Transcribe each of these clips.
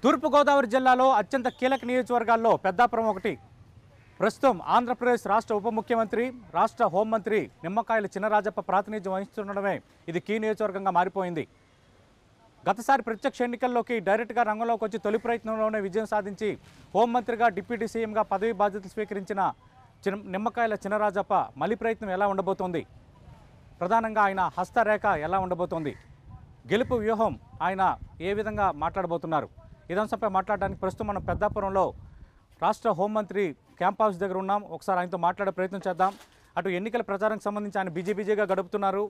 తూర్పుగోదావరి జిల్లాలో అత్యంత కీలక నియోజకవర్గాల్లో పెద్దాపురం ఒకటి. ప్రస్తుతం ఆంధ్రప్రదేశ్ రాష్ట్ర ఉప ముఖ్యమంత్రి, రాష్ట్ర హోంమంత్రి నిమ్మకాయల చినరాజప్ప ప్రాతినిధ్యం వహిస్తుండడమే ఇది కీ నియోజకవర్గంగా మారిపోయింది. గతసారి ప్రత్యక్ష ఎన్నికల్లోకి డైరెక్ట్గా రంగంలోకి వచ్చి తొలి ప్రయత్నంలోనే విజయం సాధించి హోంమంత్రిగా, డిప్యూటీ సీఎంగా పదవి బాధ్యతలు స్వీకరించిన నిమ్మకాయల చినరాజప్ప మళ్ళీ ప్రయత్నం ఎలా ఉండబోతోంది? ప్రధానంగా ఆయన హస్తరేఖ ఎలా ఉండబోతోంది? గెలుపు వ్యూహం ఆయన ఏ విధంగా మాట్లాడబోతున్నారు? ఇదంశంపై మాట్లాడడానికి ప్రస్తుతం మనం పెద్దాపురంలో రాష్ట్ర హోంమంత్రి క్యాంప్ హౌస్ దగ్గర ఉన్నాం. ఒకసారి ఆయనతో మాట్లాడే ప్రయత్నం చేద్దాం. అటు ఎన్నికల ప్రచారానికి సంబంధించి ఆయన బిజీగా గడుపుతున్నారు,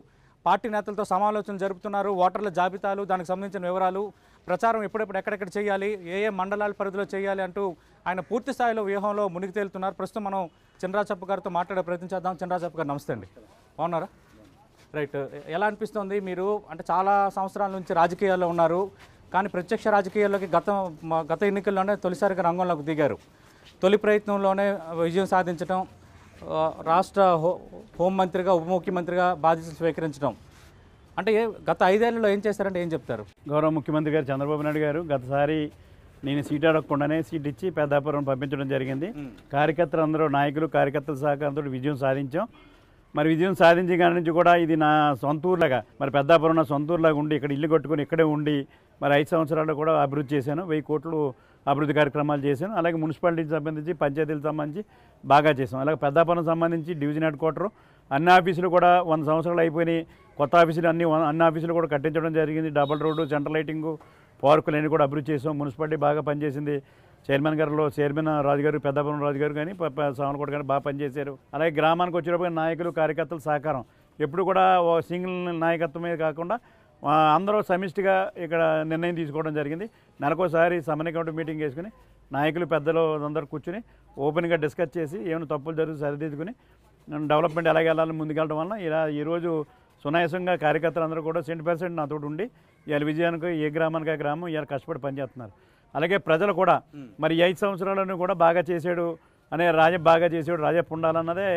పార్టీ నేతలతో సమాలోచనలు జరుపుతున్నారు, ఓటర్ల జాబితాలు, దానికి సంబంధించిన వివరాలు, ప్రచారం ఎప్పుడెప్పుడు ఎక్కడెక్కడ చేయాలి, ఏ మండలాల పరిధిలో చేయాలి అంటూ ఆయన పూర్తి స్థాయిలో వ్యూహంలో మునిగి తేలుతున్నారు. ప్రస్తుతం మనం చినరాజప్ప గారితో మాట్లాడే ప్రయత్నం చేద్దాం. చినరాజప్ప గారు నమస్తే అండి, బాగున్నారా? రైట్, ఎలా అనిపిస్తుంది? మీరు అంటే చాలా సంవత్సరాల నుంచి రాజకీయాల్లో ఉన్నారు, కానీ ప్రత్యక్ష రాజకీయాల్లోకి గత ఎన్నికల్లోనే తొలిసారిగా రంగంలోకి దిగారు. తొలి ప్రయత్నంలోనే విజయం సాధించడం, రాష్ట్ర హోంమంత్రిగా, ఉప ముఖ్యమంత్రిగా బాధ్యతలు స్వీకరించడం, అంటే గత 5 ఏళ్లలో ఏం చేశారంటే ఏం చెప్తారు? గౌరవ ముఖ్యమంత్రి గారు చంద్రబాబు నాయుడు గారు గతసారి నేను సీట్ అడగకుండానే సీట్ ఇచ్చి పెద్దాపురం పంపించడం జరిగింది. కార్యకర్తలు అందరూ, నాయకులు, కార్యకర్తల సహకారంతో విజయం సాధించాం. మరి విజయం సాధించిన కాడి నుంచి కూడా ఇది నా సొంత ఊర్లాగా, మరి పెద్దాపురం నా సొంత ఊర్లాగా ఉండి ఇక్కడ ఇల్లు కట్టుకుని ఇక్కడే ఉండి మరి 5 సంవత్సరాల్లో కూడా అభివృద్ధి చేశాను. 1000 కోట్లు అభివృద్ధి కార్యక్రమాలు చేశాను. అలాగే మున్సిపాలిటీకి సంబంధించి, పంచాయతీలకు సంబంధించి బాగా చేసాం. అలాగే పెద్దాపురం సంబంధించి డివిజన్ హెడ్ క్వార్టర్, అన్ని ఆఫీసులు కూడా 100 సంవత్సరాలు అయిపోయినాయి. కొత్త ఆఫీసులు అన్ని ఆఫీసులు కూడా కట్టించడం జరిగింది. డబుల్ రోడ్డు, సెంట్రల్ లైటింగు, పార్కులు అన్నీ కూడా అభివృద్ధి చేసాం. మున్సిపాలిటీ బాగా పనిచేసింది. చైర్మన్ రాజుగారు, పెద్దాపురం రాజుగారు కానీ సామలకోట కానీ బాగా పనిచేశారు. అలాగే గ్రామానికి వచ్చేటప్పుడు నాయకులు, కార్యకర్తల సహకారం ఎప్పుడు కూడా సింగిల్ నాయకత్వమే కాకుండా అందరూ సమిష్టిగా ఇక్కడ నిర్ణయం తీసుకోవడం జరిగింది. నెలకోసారి సమన్వయ కమిటీ మీటింగ్ వేసుకుని నాయకులు, పెద్దలు అందరూ కూర్చుని ఓపెన్గా డిస్కస్ చేసి ఏమైనా తప్పులు జరిగి సరిదిద్దుకుని డెవలప్మెంట్ ఎలాగ వెళ్ళాలని ముందుకెళ్ళడం వలన ఇలా ఈరోజు సునాయాసంగా కార్యకర్తలు అందరూ కూడా 100% నాతో ఉండి ఇవాళ విజయానికి ఏ గ్రామానికి ఆ గ్రామం ఇవాళ కష్టపడి పనిచేస్తున్నారు. అలాగే ప్రజలు కూడా మరి 5 సంవత్సరాలను కూడా బాగా చేశాడు అనే బాగా చేసాడు, రాజప్ప ఉండాలన్నదే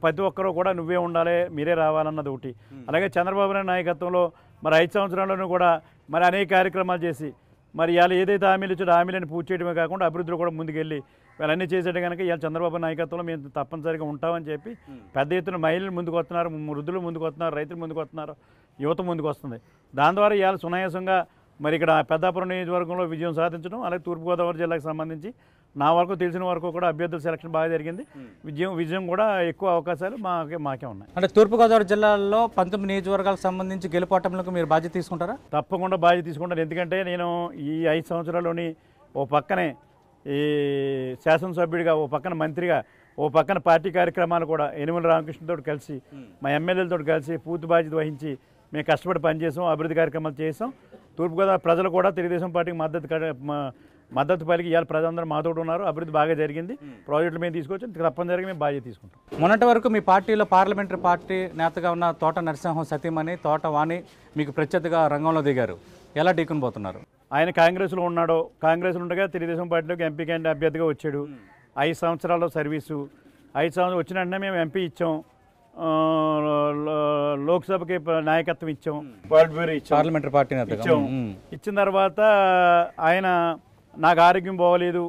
ప్రతి ఒక్కరూ కూడా నువ్వే ఉండాలి, మీరే రావాలన్నది ఒకటి. అలాగే చంద్రబాబు నాయుడు నాయకత్వంలో మరి 5 సంవత్సరాలను కూడా మరి అనేక కార్యక్రమాలు చేసి మరి ఇవాళ ఏదైతే హామీలు ఇచ్చాడో హామీలను పూర్తి చేయడమే కాకుండా అభివృద్ధిలో కూడా ముందుకెళ్ళి వీళ్ళన్నీ చేసేట కనుక ఇవాళ చంద్రబాబు నాయకత్వంలో మేము తప్పనిసరిగా ఉంటామని చెప్పి పెద్ద ఎత్తున మహిళలు ముందుకు వస్తున్నారు, వృద్ధులు ముందుకు వస్తున్నారు, రైతులు ముందుకు వస్తున్నారు, యువత ముందుకు వస్తుంది. దాని ద్వారా ఇవాళ సునాయాసంగా మరి ఇక్కడ పెద్దాపురం నియోజకవర్గంలో విజయం సాధించడం, అలాగే తూర్పుగోదావరి జిల్లాకు సంబంధించి నా వరకు తెలిసిన వరకు కూడా అభ్యర్థుల సెలక్షన్ బాగా జరిగింది. విజయం కూడా ఎక్కువ అవకాశాలు మాకే ఉన్నాయి. అంటే తూర్పుగోదావరి జిల్లాలో 19 నియోజకవర్గాలకు సంబంధించి గెలుపోవటంలో మీరు బాధ్యత తీసుకుంటారా? తప్పకుండా బాధ్యత తీసుకుంటాను. ఎందుకంటే నేను ఈ 5 సంవత్సరాల్లోని ఓ పక్కనే ఈ శాసనసభ్యుడిగా, ఓ పక్కన మంత్రిగా, ఓ పక్కన పార్టీ కార్యక్రమాలు కూడా యనమల రామకృష్ణతో కలిసి, మా ఎమ్మెల్యేలతో కలిసి పూర్తి బాధ్యత వహించి మేము కష్టపడి పనిచేసాం, అభివృద్ధి కార్యక్రమాలు చేసాం. తూర్పుగోదావరి ప్రజలు కూడా తెలుగుదేశం పార్టీకి మద్దతు పలికి ఇవాళ ప్రజలందరూ మాతో ఉన్నారు. అభివృద్ధి బాగా జరిగింది. ప్రాజెక్టులు మేము తీసుకొచ్చి తప్పనిసరిగా మేము బాధ్యత తీసుకుంటాం. మొన్నటి వరకు మీ పార్టీలో పార్లమెంటరీ పార్టీ నేతగా ఉన్న తోట నరసింహం సతీమణి తోట వాణి మీకు ప్రత్యర్థిగా రంగంలో దిగారు. ఎలా ఢీకొని పోతున్నారు? ఆయన కాంగ్రెస్లో ఉన్నాడు. కాంగ్రెస్లో ఉండగా తెలుగుదేశం పార్టీలోకి ఎంపీ క్యాండిడేట్ అభ్యర్థిగా వచ్చాడు. 5 సంవత్సరాల్లో సర్వీసు, 5 సంవత్సరాలు వచ్చిన వెంటనే మేము ఎంపీ ఇచ్చాం, లోక్సభకి నాయకత్వం ఇచ్చాం, పార్లమెంటరీ పార్టీ ఇచ్చాం. ఇచ్చిన తర్వాత ఆయన నాకు ఆరోగ్యం బాగోలేదు,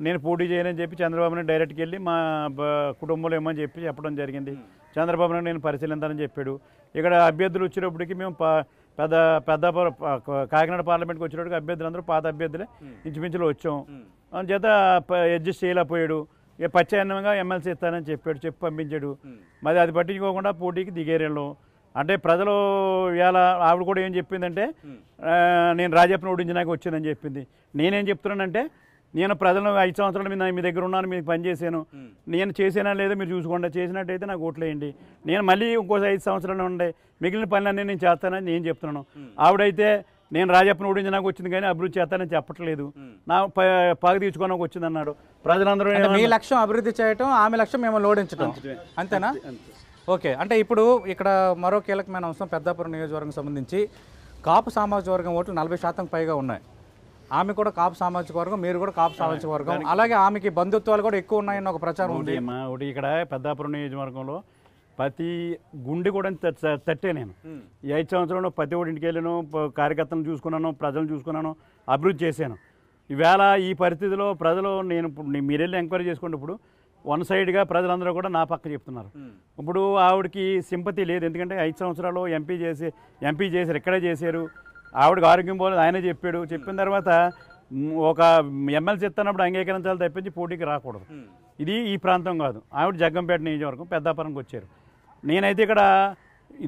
నేను పోటీ చేయనని చెప్పి చంద్రబాబు నాయుడు డైరెక్ట్కి వెళ్ళి మా కుటుంబంలో ఏమని చెప్పడం జరిగింది. చంద్రబాబు నాయుడు నేను పరిశీలించాలని చెప్పాడు. ఇక్కడ అభ్యర్థులు వచ్చేటప్పటికి మేము పెద్దాపురం కాకినాడ పార్లమెంట్కి వచ్చేటప్పటికి అభ్యర్థులు అందరూ పాత అభ్యర్థులే ఇంచుమించులో వచ్చాం. అందుచేత అడ్జస్ట్ చేయలేకపోయాడు. ఇక పచ్చాన్నంగా ఎమ్మెల్సీ ఇస్తానని చెప్పి పంపించాడు. మరి అది పట్టించుకోకుండా పోటీకి దిగేరేళ్ళు. అంటే ప్రజలు ఇవాళ ఆవిడ కూడా ఏం చెప్పిందంటే నేను రాజప్పని ఓడించినాక వచ్చిందని చెప్పింది. నేనేం చెప్తున్నానంటే నేను ప్రజలను 5 సంవత్సరాలు మీ దగ్గర ఉన్నాను, మీకు పనిచేసాను, నేను చేసేనా లేదో మీరు చూసుకోండి, చేసినట్టయితే నాకు ఓట్లేయండి, నేను మళ్ళీ ఇంకో 5 సంవత్సరాలు ఉండే మిగిలిన పనులన్నీ నేను చేస్తానని నేను చెప్తున్నాను. ఆవిడైతే నేను రాజప్పని ఓడించినాక వచ్చింది కానీ అభివృద్ధి చేస్తానని చెప్పట్లేదు, నా పగ తీర్చుకోవడానికి వచ్చింది అన్నాడు. ప్రజలందరూ మీ లక్ష్యం అభివృద్ధి చేయటం, ఆమె లక్ష్యం మిమ్మల్ని ఓడించడం, అంతేనా? ఓకే, అంటే ఇప్పుడు ఇక్కడ మరో కీలకమైన అంశం పెద్దాపురం నియోజకవర్గం సంబంధించి కాపు సామాజిక వర్గం ఓట్లు 40% పైగా ఉన్నాయి. ఆమె కూడా కాపు సామాజిక వర్గం, మీరు కూడా కాపు సామాజిక వర్గం, అలాగే ఆమెకి బంధుత్వాలు కూడా ఎక్కువ ఉన్నాయన్న ఒక ప్రచారం ఉంది. ఒకటి ఇక్కడ పెద్దాపురం నియోజకవర్గంలో ప్రతి గుండె కూడా తట్టే నేను ఈ 5 సంవత్సరంలో ప్రతి ఒక్కటి ఇంటికి వెళ్ళాను, కార్యకర్తలను చూసుకున్నాను, ప్రజలను చూసుకున్నాను, అభివృద్ధి చేశాను. ఈవేళ ఈ పరిస్థితిలో ప్రజలు నేను ఇప్పుడు మీరు వెళ్ళి ఎంక్వైరీ చేసుకున్నప్పుడు వన్ సైడ్గా ప్రజలందరూ కూడా నా పక్క చెప్తున్నారు. ఇప్పుడు ఆవిడకి సింపతి లేదు, ఎందుకంటే 5 సంవత్సరాలు ఎంపీ చేశారు, ఇక్కడే చేశారు. ఆవిడకి ఆరోగ్యం పోలేదు, ఆయనే చెప్పిన తర్వాత ఒక ఎమ్మెల్సీ ఇస్తున్నప్పుడు అంగీకరించాలి తప్పించి పోటీకి రాకూడదు. ఇది ఈ ప్రాంతం కాదు. ఆవిడ జగ్గంపేట నియోజకవర్గం పెద్దాపురంకి వచ్చారు. నేనైతే ఇక్కడ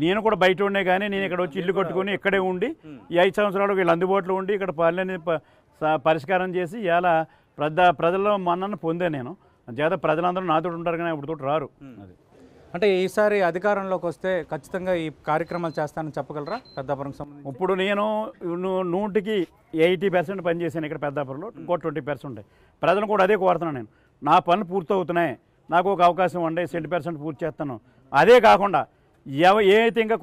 నేను కూడా బయట ఉండే, కానీ నేను ఇక్కడ వచ్చి ఇల్లు కట్టుకొని ఇక్కడే ఉండి ఈ 5 సంవత్సరాలు వీళ్ళు అందుబాటులో ఉండి ఇక్కడ పాలన పరిష్కారం చేసి ఇలా ప్రజల్లో మన్నను పొందే నేను చేత ప్రజలందరూ నాతో ఉంటారు, కానీ ఇప్పుడు రారు. అది అంటే ఈసారి అధికారంలోకి వస్తే ఖచ్చితంగా ఈ కార్యక్రమాలు చేస్తానని చెప్పగలరా పెద్దాపురం సంబంధించి? ఇప్పుడు నేను 100కి 80% పనిచేశాను ఇక్కడ పెద్దాపురంలో, ఇంకో 20% ప్రజలు కూడా అదే కోరుతున్నాను. నేను నా పనులు పూర్తవుతున్నాయి, నాకు ఒక అవకాశం ఉండే 70% పూర్తి చేస్తాను. అదే కాకుండా ఏవైతే ఇంకా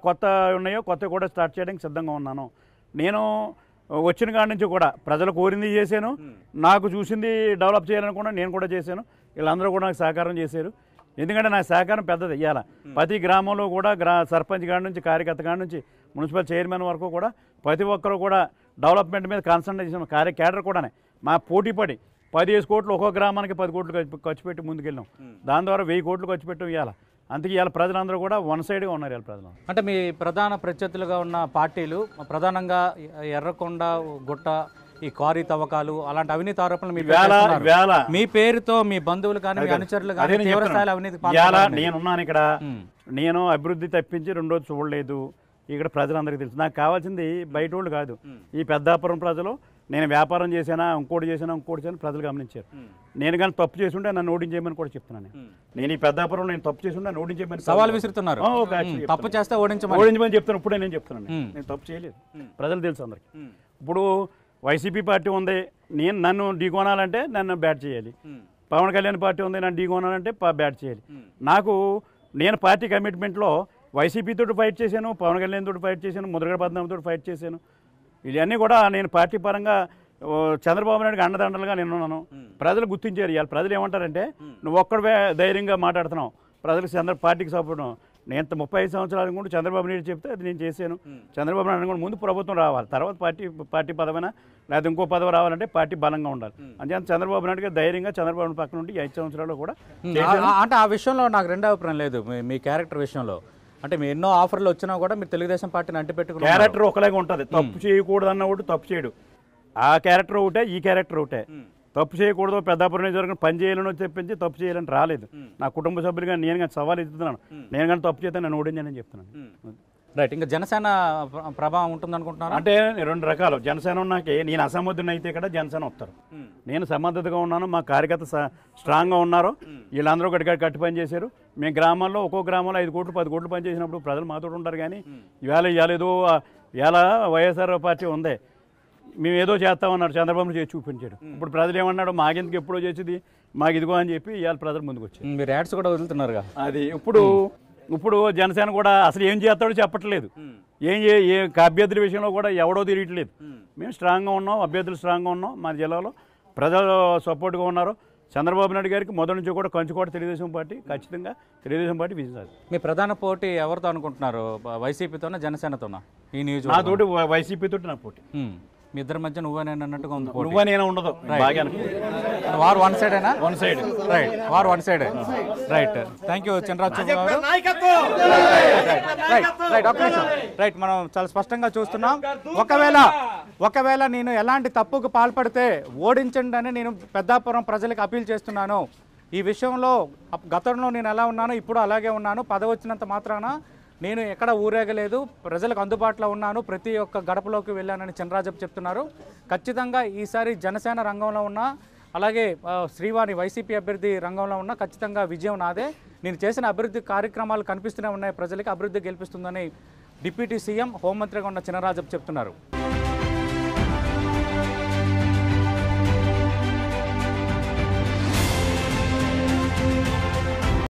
కొత్త ఉన్నాయో కొత్త కూడా స్టార్ట్ చేయడానికి సిద్ధంగా ఉన్నాను. నేను వచ్చిన కాడి నుంచి కూడా ప్రజలు కోరింది చేశాను, నాకు చూసింది డెవలప్ చేయాలనుకున్నా నేను కూడా చేశాను. వీళ్ళందరూ కూడా నాకు సహకారం చేశారు. ఎందుకంటే నా సహకారం పెద్దది. ఇవాళ ప్రతి గ్రామంలో కూడా సర్పంచ్ కాడి నుంచి కార్యకర్త కాడి నుంచి మున్సిపల్ చైర్మన్ వరకు కూడా ప్రతి ఒక్కరు కూడా డెవలప్మెంట్ మీద కాన్సన్ట్రేట్ చేసిన క్యాడర్ కూడానే మా పోటీపడి 15 కోట్లు ఒక్కో గ్రామానికి 10 కోట్లు ఖర్చు పెట్టి ముందుకెళ్ళాం. దాని ద్వారా 1000 కోట్లు ఖర్చు పెట్టాం. ఇవాళ అందుకే ఇవాళ ప్రజలందరూ కూడా వన్ సైడ్గా ఉన్నారు. ఇవాళ ప్రజలు అంటే మీ ప్రధాన ప్రత్యర్థులుగా ఉన్న పార్టీలు ప్రధానంగా ఎర్రకొండ గుట్ట, ఈ క్వారీ తవ్వకాలు, అలాంటి అవినీతి ఆరోపణలు మీ పేరుతో మీ బంధువులు కానీ మీ అనుచరులు కానీ తీవ్ర స్థాయిలో అవినీతి. నేనున్నాను ఇక్కడ, నేను అభివృద్ధి తప్పించి రెండోది చూడలేదు. ఇక్కడ ప్రజలందరికీ తెలుసు. నాకు కావాల్సింది బయట వాళ్ళు కాదు, ఈ పెద్దాపురం ప్రజలు. నేను వ్యాపారం చేశానా, ఇంకోటి చేశానా ప్రజలు గమనించారు. నేను కానీ తప్పు చేసి ఉంటే నన్ను ఓడించేయమని కూడా చెప్తున్నాను. నేను ఈ పెద్దాపురం నేను తప్పు చేసి ఉంటే నన్ను ఓడించేయమని సవాల్ విసురుతున్నారు. తప్పు చేస్తే ఓడించమని చెప్తాను. ఇప్పుడే నేను చెప్తున్నాను, నేను తప్పు చేయలేదు. ప్రజలు తెలుసు అందరికి. ఇప్పుడు వైసీపీ పార్టీ ఉంది, నన్ను ఢీకొనాలంటే నన్ను బ్యాట్ చేయాలి. పవన్ కళ్యాణ్ పార్టీ ఉంది, నన్ను ఢీకొనాలంటే బ్యాట్ చేయాలి. నేను పార్టీ కమిట్మెంట్లో వైసీపీతో ఫైట్ చేశాను, పవన్ కళ్యాణ్ తోటి ఫైట్ చేశాను, ముద్రగడ పద్మనాభంతో ఫైట్ చేశాను. ఇవన్నీ కూడా నేను పార్టీ పరంగా చంద్రబాబు నాయుడుకి అండదండలుగా నేనున్నాను. ప్రజలు గుర్తించారు. ఇవాళ ప్రజలు ఏమంటారంటే నువ్వు ఒక్కడే ధైర్యంగా మాట్లాడుతున్నావు, ప్రజలకు పార్టీకి సపోర్ట్. నేను 35 సంవత్సరాల కూడా చంద్రబాబు నాయుడు చెప్తే అది నేను చేశాను. చంద్రబాబు నాయుడు కూడా ముందు ప్రభుత్వం రావాలి, తర్వాత పార్టీ పదవైనా లేదా ఇంకో పదవి రావాలంటే పార్టీ బలంగా ఉండాలి. అంతే చంద్రబాబు నాయుడు గారు ధైర్యంగా చంద్రబాబు పక్కన ఉండి 5 సంవత్సరాలు కూడా అంటే ఆ విషయంలో నాకు రెండో అభిప్రాయం లేదు. మీ క్యారెక్టర్ విషయంలో అంటే మీ ఎన్నో ఆఫర్లు వచ్చినా కూడా మీరు తెలుగుదేశం పార్టీని అంటిపెట్టుకున్న క్యారెక్టర్ ఒకలాగా ఉంటుంది. తప్పు చేయకూడదు అన్న ఒకటి తప్పు చేయడు. ఆ క్యారెక్టర్ ఒకటే, ఈ క్యారెక్టర్ ఒకటే. తప్పు చేయకూడదు, పెద్దాపురం నియోజకవర్గం పని చేయాలని చెప్పించి తప్పు చేయాలని రాలేదు. నా కుటుంబ సభ్యులుగా నేను కానీ సవాల్ ఇస్తున్నాను. నేను కానీ తప్పు చేస్తే నేను ఓడించానని చెప్తున్నాను. రైట్. ఇంకా జనసేన ప్రభావం ఉంటుంది అనుకుంటున్నాను. అంటే 2 రకాలు. జనసేన ఉన్నాకే నేను అసమర్థుని అయితే ఇక్కడ జనసేన వస్తారు. నేను సమర్థతగా ఉన్నాను, మా కార్యకర్త స్ట్రాంగ్గా ఉన్నారు. వీళ్ళందరూ కట్టి పని చేశారు. మేము గ్రామాల్లో ఒక్కో గ్రామంలో 5 కోట్లు 10 కోట్లు పని చేసినప్పుడు ప్రజలు మాతో ఉంటారు. కానీ ఇవాళ వైఎస్ఆర్ పార్టీ ఉంది, మేము ఏదో చేస్తామన్నారు, చంద్రబాబు చేసి చూపించాడు. ఇప్పుడు ప్రజలు ఏమన్నాడు, మాకెందుకు ఎప్పుడో చేసేది, మాకు ఇదిగో అని చెప్పి ఇవాళ ప్రజలు ముందుకు వచ్చారు. మీరు యాడ్స్ కూడా వదులుతున్నారుగా. అది ఇప్పుడు జనసేన కూడా అసలు ఏం చేస్తాడో చెప్పట్లేదు. అభ్యర్థుల విషయంలో కూడా ఎవడో తిరగట్లేదు. మేము స్ట్రాంగ్గా ఉన్నాం, అభ్యర్థులు స్ట్రాంగ్గా ఉన్నాం. మా జిల్లాలో ప్రజలు సపోర్ట్గా ఉన్నారు. చంద్రబాబు నాయుడు గారికి మొదటి నుంచి కూడా కంచుకోట తెలుగుదేశం పార్టీ, ఖచ్చితంగా తెలుగుదేశం పార్టీ విజయం. మీ ప్రధాన పోటీ ఎవరితో అనుకుంటున్నారు? వైసీపీతోనా జనసేనతోనా? ఈ నియోజకవర్గం నాతోటి వైసీపీ తోటి నా పోటీ. మీ ఇద్దరి మధ్య నువ్వే నేను అన్నట్టుగా ఉంది. నువ్వే నేను ఉండదు, వారు వన్ సైడ్ అయినా వన్ సైడ్. రైట్, వారు one side. Right, thank you Chinaraju గారు. రైట్, మనం చాలా స్పష్టంగా చూస్తున్నాం. ఒకవేళ నేను ఎలాంటి తప్పుకు పాల్పడితే ఓడించండి అని నేను పెద్దాపురం ప్రజలకు అపీల్ చేస్తున్నాను. ఈ విషయంలో గతంలో నేను ఎలా ఉన్నానో ఇప్పుడు అలాగే ఉన్నాను. పదవి వచ్చినంత మాత్రాన నేను ఎక్కడ ఊరేగలేదు, ప్రజలకు అందుబాటులో ఉన్నాను, ప్రతి ఒక్క గడపలోకి వెళ్ళానని చినరాజప్ప చెప్తున్నారు. ఖచ్చితంగా ఈసారి జనసేన రంగంలో ఉన్న, అలాగే శ్రీవాణి వైసీపీ అభ్యర్థి రంగంలో ఉన్న ఖచ్చితంగా విజయం నాదే. నేను చేసిన అభివృద్ధి కార్యక్రమాలు కనిపిస్తూనే ఉన్నాయి, ప్రజలకి అభివృద్ధి గెలిపిస్తుందని డిప్యూటీ సీఎం హోంమంత్రిగా ఉన్న చినరాజప్ప చెప్తున్నారు.